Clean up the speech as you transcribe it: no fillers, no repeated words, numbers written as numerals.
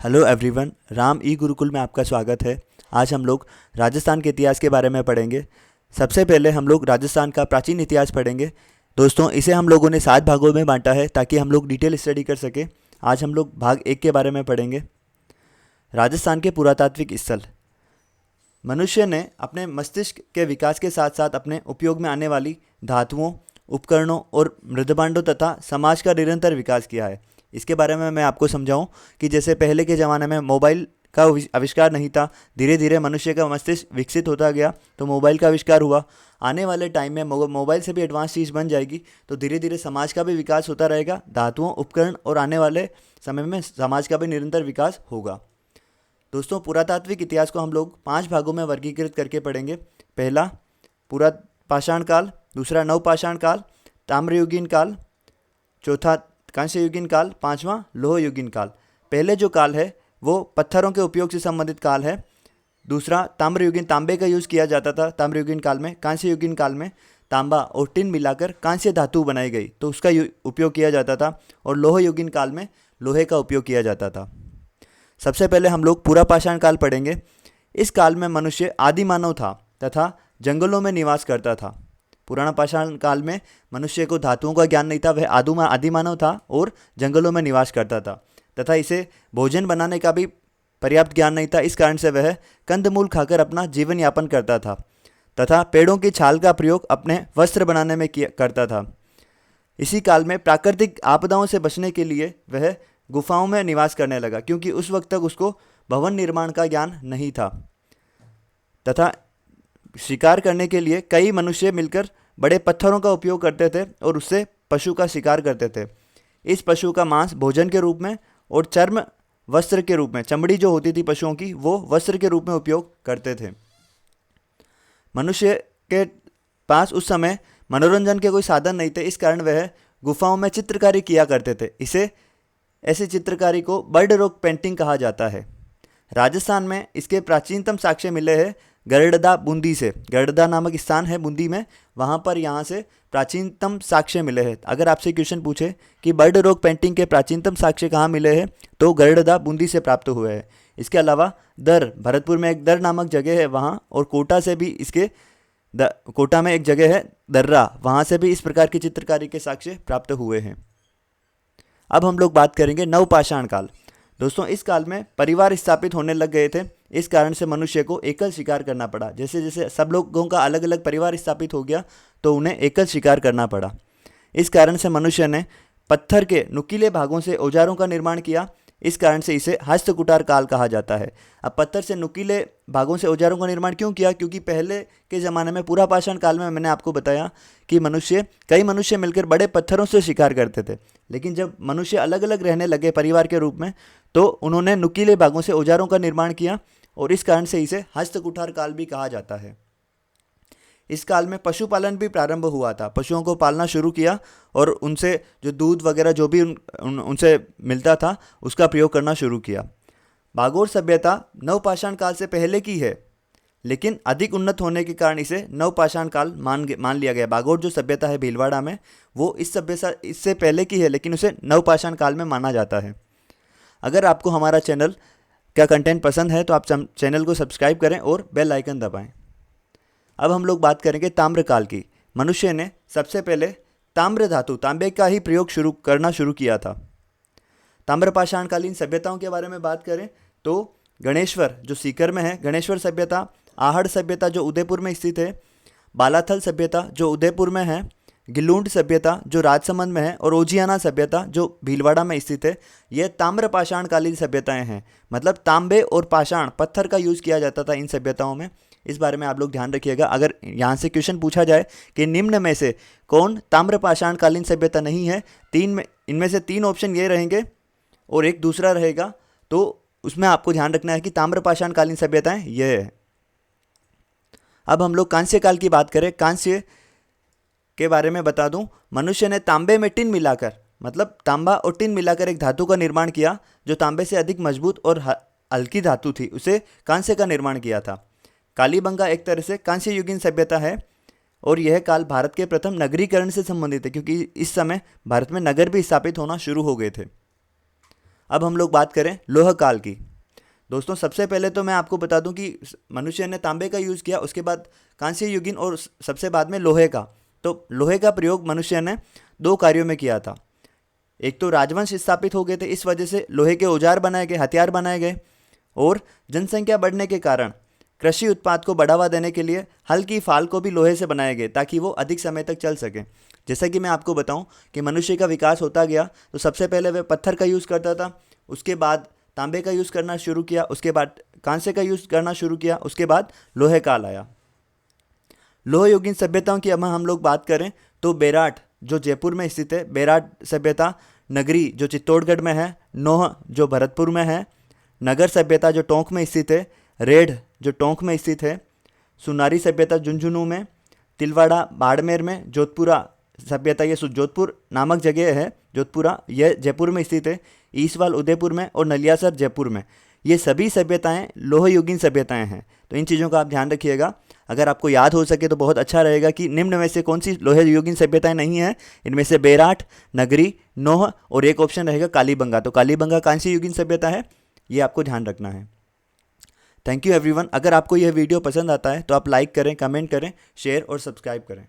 Hello everyone, Ram ई गुरुकुल में आपका स्वागत है। आज हम लोग राजस्थान के इतिहास के बारे में पढ़ेंगे। सबसे पहले हम लोग राजस्थान का प्राचीन इतिहास पढ़ेंगे। दोस्तों, इसे हम लोगों ने 7 भागों में बांटा है ताकि हम लोग डिटेल स्टडी कर सकें। आज हम लोग भाग 1 के बारे में पढ़ेंगे। राजस्थान के पुरातात्विक स्थल। मनुष्य ने अपने मस्तिष्क के विकास के साथ साथ अपने उपयोग में आने वाली धातुओं, उपकरणों और मृदभांडों तथा समाज का निरंतर विकास किया है। इसके बारे में मैं आपको समझाऊं कि जैसे पहले के ज़माने में मोबाइल का आविष्कार नहीं था, धीरे धीरे मनुष्य का मस्तिष्क विकसित होता गया तो मोबाइल का आविष्कार हुआ। आने वाले टाइम में मोबाइल से भी एडवांस चीज़ बन जाएगी तो धीरे धीरे समाज का भी विकास होता रहेगा, धातुओं, उपकरण और आने वाले समय में समाज का भी निरंतर विकास होगा। दोस्तों, पुरातात्विक इतिहास को हम लोग 5 भागों में वर्गीकृत करके पढ़ेंगे। पहला पुरा पाषाण काल, दूसरा नवपाषाण काल, ताम्रयुगीन काल, चौथा कांस्ययुगीन काल, पांचवा लोहयुगीन काल। पहले जो काल है वो पत्थरों के उपयोग से संबंधित काल है। दूसरा ताम्रयुगीन, तांबे का यूज़ किया जाता था ताम्रयुगीन काल में। कांस्ययुगीन काल में तांबा और टिन मिलाकर कांस्य धातु बनाई गई तो उसका उपयोग किया जाता था। और लोहयुगीन काल में लोहे का उपयोग किया जाता था। सबसे पहले हम लोग पुरापाषाण काल पढ़ेंगे। इस काल में मनुष्य आदि मानव था तथा जंगलों में निवास करता था। पुराना पाषाण काल में मनुष्य को धातुओं का ज्ञान नहीं था, वह आदि मानव था और जंगलों में निवास करता था तथा इसे भोजन बनाने का भी पर्याप्त ज्ञान नहीं था। इस कारण से वह कंदमूल खाकर अपना जीवन यापन करता था तथा पेड़ों की छाल का प्रयोग अपने वस्त्र बनाने में करता था। इसी काल में प्राकृतिक आपदाओं से बचने के लिए वह गुफाओं में निवास करने लगा, क्योंकि उस वक्त तक उसको भवन निर्माण का ज्ञान नहीं था। तथा शिकार करने के लिए कई मनुष्य मिलकर बड़े पत्थरों का उपयोग करते थे और उससे पशु का शिकार करते थे। इस पशु का मांस भोजन के रूप में और चर्म वस्त्र के रूप में, चमड़ी जो होती थी पशुओं की, वो वस्त्र के रूप में उपयोग करते थे। मनुष्य के पास उस समय मनोरंजन के कोई साधन नहीं थे, इस कारण वह गुफाओं में चित्रकारी किया करते थे। ऐसी चित्रकारी को बर्ड रॉक पेंटिंग कहा जाता है। राजस्थान में इसके प्राचीनतम साक्ष्य मिले हैं गरड़दा बूंदी से। गरड़दा नामक स्थान है बूंदी में, वहाँ पर यहाँ से प्राचीनतम साक्ष्य मिले हैं। अगर आपसे क्वेश्चन पूछे कि बर्ड रॉक पेंटिंग के प्राचीनतम साक्ष्य कहाँ मिले हैं तो गरड़दा बूंदी से प्राप्त हुए हैं। इसके अलावा भरतपुर में एक दर नामक जगह है वहाँ, और कोटा से भी कोटा में एक जगह है दर्रा, वहाँ से भी इस प्रकार की चित्रकारी के साक्ष्य प्राप्त हुए हैं। अब हम लोग बात करेंगे नवपाषाण काल। दोस्तों, इस काल में परिवार स्थापित होने लग गए थे। इस कारण से मनुष्य को एकल शिकार करना पड़ा। जैसे जैसे सब लोगों का अलग अलग परिवार स्थापित हो गया तो उन्हें एकल शिकार करना पड़ा। इस कारण से मनुष्य ने पत्थर के नुकीले भागों से औजारों का निर्माण किया। इस कारण से इसे हस्तकुटार काल कहा जाता है। अब पत्थर से नुकीले भागों से औजारों का निर्माण क्यों किया? क्योंकि पहले के ज़माने में पुरापाषाण काल में मैंने आपको बताया कि कई मनुष्य मिलकर बड़े पत्थरों से शिकार करते थे। लेकिन जब मनुष्य अलग अलग रहने लगे परिवार के रूप में तो उन्होंने नुकीले भागों से औजारों का निर्माण किया और इस कारण से इसे हस्तकुठार काल भी कहा जाता है। इस काल में पशुपालन भी प्रारंभ हुआ था। पशुओं को पालना शुरू किया और उनसे जो दूध वगैरह जो भी उनसे मिलता था उसका प्रयोग करना शुरू किया। बागोर सभ्यता नवपाषाण काल से पहले की है, लेकिन अधिक उन्नत होने के कारण इसे नवपाषाण काल मान लिया गया। बागोर जो सभ्यता है भीलवाड़ा में, वो इस सभ्यता इससे पहले की है, लेकिन उसे नवपाषाण काल में माना जाता है। अगर आपको हमारा चैनल का कंटेंट पसंद है तो आप चैनल को सब्सक्राइब करें और बेल आइकन दबाएं। अब हम लोग बात करेंगे ताम्र काल की। मनुष्य ने सबसे पहले ताम्र धातु, तांबे का ही प्रयोग करना शुरू किया था। ताम्रपाषाणकालीन सभ्यताओं के बारे में बात करें तो गणेश्वर जो सीकर में है, गणेश्वर सभ्यता, आहड़ सभ्यता जो उदयपुर में स्थित है, बालाथल सभ्यता जो उदयपुर में है, गिलूंड सभ्यता जो राजसमंद में है और ओजियाना सभ्यता जो भीलवाड़ा में स्थित है, ये ताम्रपाषाणकालीन सभ्यताएं हैं। मतलब तांबे और पाषाण, पत्थर का यूज़ किया जाता था इन सभ्यताओं में। इस बारे में आप लोग ध्यान रखिएगा। अगर यहाँ से क्वेश्चन पूछा जाए कि निम्न में से कौन ताम्रपाषाणकालीन सभ्यता नहीं है, इनमें से 3 ऑप्शन ये रहेंगे और एक दूसरा रहेगा, तो उसमें आपको ध्यान रखना है कि ताम्रपाषाणकालीन सभ्यताएं ये है। अब हम लोग कांस्य काल की बात करें। कांस्य के बारे में बता दूं, मनुष्य ने तांबे में टिन मिलाकर, मतलब तांबा और टिन मिलाकर एक धातु का निर्माण किया जो तांबे से अधिक मजबूत और हल्की धातु थी, उसे कांस्य का निर्माण किया था। कालीबंगा एक तरह से कांस्य युगीन सभ्यता है और यह काल भारत के प्रथम नगरीकरण से संबंधित है, क्योंकि इस समय भारत में नगर भी स्थापित होना शुरू हो गए थे। अब हम लोग बात करें लोह काल की। दोस्तों सबसे पहले तो मैं आपको बता दूं कि मनुष्य ने तांबे का यूज़ किया, उसके बाद कांस्य युगीन और सबसे बाद में लोहे का। तो लोहे का प्रयोग मनुष्य ने दो कार्यों में किया था। एक तो राजवंश स्थापित हो गए थे, इस वजह से लोहे के औजार बनाए गए, हथियार बनाए गए। और जनसंख्या बढ़ने के कारण कृषि उत्पाद को बढ़ावा देने के लिए हल की फाल को भी लोहे से बनाए गए ताकि वो अधिक समय तक चल सके। जैसा कि मैं आपको बताऊं कि मनुष्य का विकास होता गया, तो सबसे पहले वह पत्थर का यूज़ करता था, उसके बाद तांबे का यूज़ करना शुरू किया, उसके बाद कांसे का यूज़ करना शुरू किया, उसके बाद लोहे काल आया। लोह युगीन सभ्यताओं की अब हम लोग बात करें तो बेराट जो जयपुर में स्थित है, बेराट सभ्यता, नगरी जो चित्तौड़गढ़ में है, नोह जो भरतपुर में है, नगर सभ्यता जो टोंक में स्थित है, रेढ़ जो टोंक में स्थित है, सुनारी सभ्यता झुंझुनू में, तिलवाड़ा बाड़मेर में, जोधपुरा सभ्यता ये जोधपुर नामक जगह है, जोधपुरा यह जयपुर में स्थित है, ईसवाल उदयपुर में और नलियासर जयपुर में। ये सभी सभ्यताएं लोह युगीन सभ्यताएं हैं। तो इन चीज़ों का आप ध्यान रखिएगा। अगर आपको याद हो सके तो बहुत अच्छा रहेगा कि निम्न में से कौन सी लोहे युगीन सभ्यताएं नहीं है। इनमें से बेराट, नगरी, नोह और एक ऑप्शन रहेगा कालीबंगा। तो कालीबंगा कौन सी युगीन सभ्यता है, ये आपको ध्यान रखना है। Thank you everyone. अगर आपको यह वीडियो पसंद आता है तो आप लाइक करें, कमेंट करें, शेयर और सब्सक्राइब करें।